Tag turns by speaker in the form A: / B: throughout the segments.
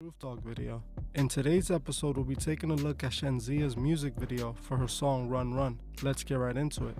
A: Roof Dog video. In today's episode, we'll be taking a look at Shenseea's music video for her song Run Run. Let's get right into it.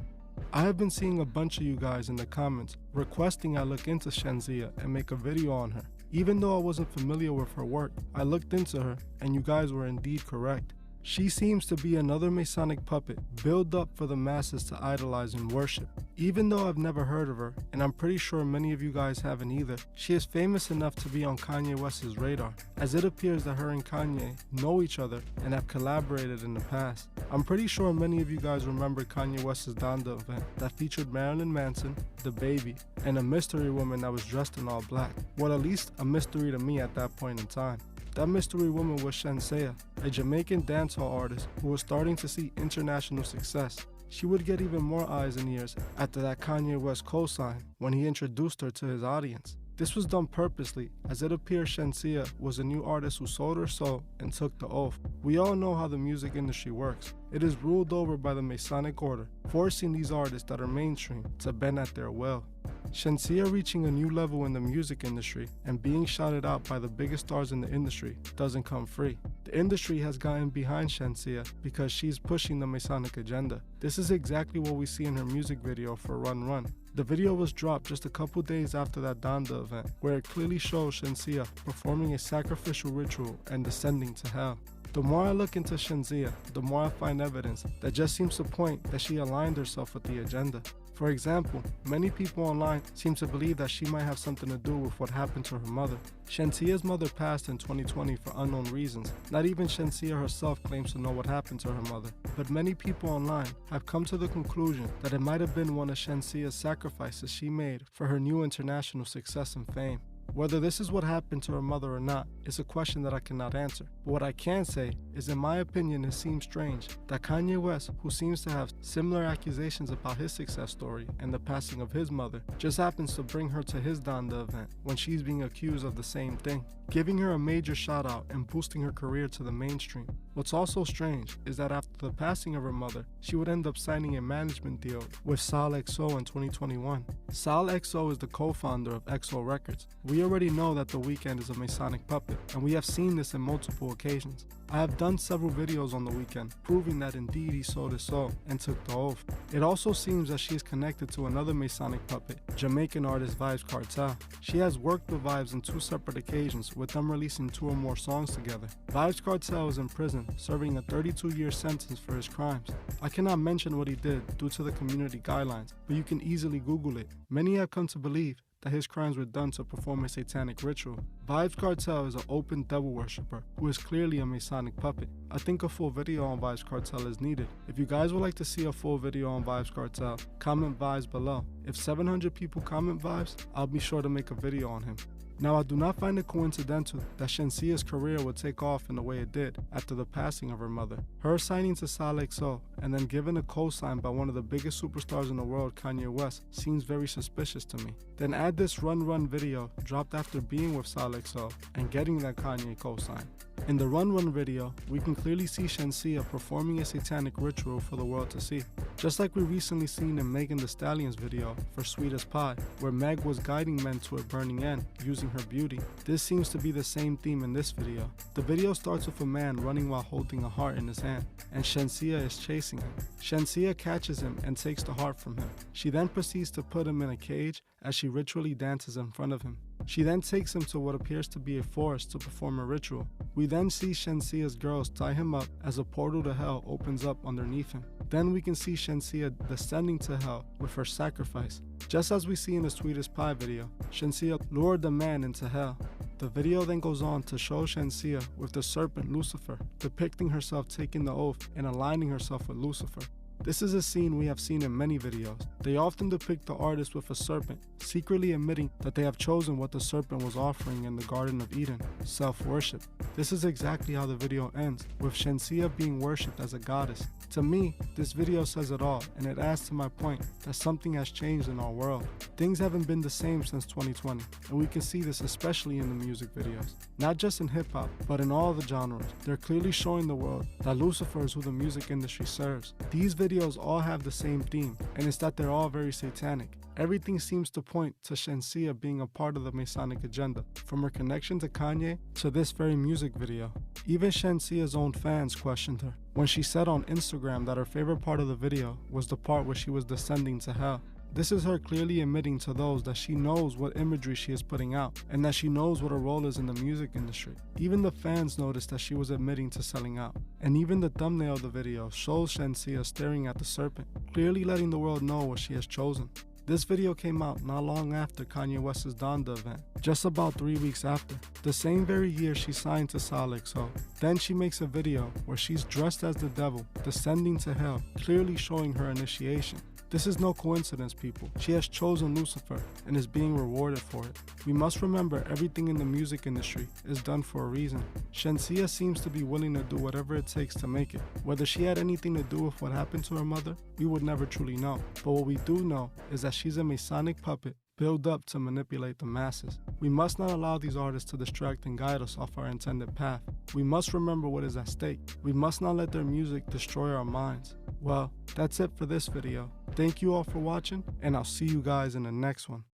A: I have been seeing a bunch of you guys in the comments requesting I look into Shenseea and make a video on her. Even though I wasn't familiar with her work, I looked into her and you guys were indeed correct. She seems to be another Masonic puppet built up for the masses to idolize and worship. Even though I've never heard of her, and I'm pretty sure many of you guys haven't either, she is famous enough to be on Kanye West's radar, as it appears that her and Kanye know each other and have collaborated in the past. I'm pretty sure many of you guys remember Kanye West's Donda event that featured Marilyn Manson, the baby, and a mystery woman that was dressed in all black. Well, at least a mystery to me at that point in time. That mystery woman was Shenseea, a Jamaican dancehall artist who was starting to see international success. She would get even more eyes and ears after that Kanye West co-sign when he introduced her to his audience. This was done purposely, as it appears Shenseea was a new artist who sold her soul and took the oath. We all know how the music industry works. It is ruled over by the Masonic order, forcing these artists that are mainstream to bend at their will. Shenseea reaching a new level in the music industry and being shouted out by the biggest stars in the industry doesn't come free. The industry has gotten behind Shenseea because she's pushing the Masonic agenda. This is exactly what we see in her music video for Run Run. The video was dropped just a couple days after that Donda event, where it clearly shows Shenseea performing a sacrificial ritual and descending to hell. The more I look into Shenseea, the more I find evidence that just seems to point that she aligned herself with the agenda. For example, many people online seem to believe that she might have something to do with what happened to her mother. Shenseea's mother passed in 2020 for unknown reasons. Not even Shenseea herself claims to know what happened to her mother. But many people online have come to the conclusion that it might have been one of Shenseea's sacrifices she made for her new international success and fame. Whether this is what happened to her mother or not is a question that I cannot answer. But what I can say is, in my opinion, it seems strange that Kanye West, who seems to have similar accusations about his success story and the passing of his mother, just happens to bring her to his Donda event when she's being accused of the same thing, giving her a major shout out and boosting her career to the mainstream. What's also strange is that after the passing of her mother, she would end up signing a management deal with AkA in 2021. AkA is the co-founder of XO Records. We already know that The Weeknd is a Masonic puppet, and we have seen this in multiple occasions. I have done several videos on The Weeknd proving that indeed he sold his soul and took the oath. It also seems that she is connected to another Masonic puppet, Jamaican artist Vybz Kartel. She has worked with Vybz on 2 separate occasions, with them releasing 2 or more songs together. Vybz Kartel is in prison, serving a 32-year sentence for his crimes. I cannot mention what he did due to the community guidelines, but you can easily Google it. Many have come to believe that his crimes were done to perform a satanic ritual. Vybz Kartel is an open devil worshipper who is clearly a Masonic puppet. I think a full video on Vybz Kartel is needed. If you guys would like to see a full video on Vybz Kartel, comment Vybz below. If 700 people comment Vybz, I'll be sure to make a video on him. Now, I do not find it coincidental that Shenseea's career would take off in the way it did after the passing of her mother. Her signing to AkA and then given a co-sign by one of the biggest superstars in the world, Kanye West, seems very suspicious to me. Then add this Run Run video dropped after being with AkA and getting that Kanye co-sign. In the Run Run video, we can clearly see Shenseea performing a satanic ritual for the world to see. Just like we recently seen in Megan Thee Stallion's video for Sweet as Pie, where Meg was guiding men to a burning end using her beauty. This seems to be the same theme in this video. The video starts with a man running while holding a heart in his hand, and Shenseea is chasing him. Shenseea catches him and takes the heart from him. She then proceeds to put him in a cage as she ritually dances in front of him. She then takes him to what appears to be a forest to perform a ritual. We then see Shenseea's girls tie him up as a portal to hell opens up underneath him. Then we can see Shenseea descending to hell with her sacrifice. Just as we see in the Sweet as Pie video, Shenseea lured the man into hell. The video then goes on to show Shenseea with the serpent Lucifer, depicting herself taking the oath and aligning herself with Lucifer. This is a scene we have seen in many videos. They often depict the artist with a serpent, secretly admitting that they have chosen what the serpent was offering in the Garden of Eden, self-worship. This is exactly how the video ends, with Shenseea being worshipped as a goddess. To me, this video says it all, and it adds to my point that something has changed in our world. Things haven't been the same since 2020, and we can see this especially in the music videos. Not just in hip-hop, but in all the genres. They're clearly showing the world that Lucifer is who the music industry serves. These videos videos all have the same theme, and it's that they're all very satanic. Everything seems to point to Shenseea being a part of the Masonic agenda, from her connection to Kanye to this very music video. Even Shenseea's own fans questioned her when she said on Instagram that her favorite part of the video was the part where she was descending to hell. This is her clearly admitting to those that she knows what imagery she is putting out and that she knows what her role is in the music industry. Even the fans noticed that she was admitting to selling out. And even the thumbnail of the video shows Shenseea staring at the serpent, clearly letting the world know what she has chosen. This video came out not long after Kanye West's Donda event, just about 3 weeks after, the same very year she signed to AkA. Then she makes a video where she's dressed as the devil, descending to hell, clearly showing her initiation. This is no coincidence, people. She has chosen Lucifer and is being rewarded for it. We must remember everything in the music industry is done for a reason. Shenseea seems to be willing to do whatever it takes to make it. Whether she had anything to do with what happened to her mother, we would never truly know. But what we do know is that she's a Masonic puppet built up to manipulate the masses. We must not allow these artists to distract and guide us off our intended path. We must remember what is at stake. We must not let their music destroy our minds. Well, that's it for this video. Thank you all for watching, and I'll see you guys in the next one.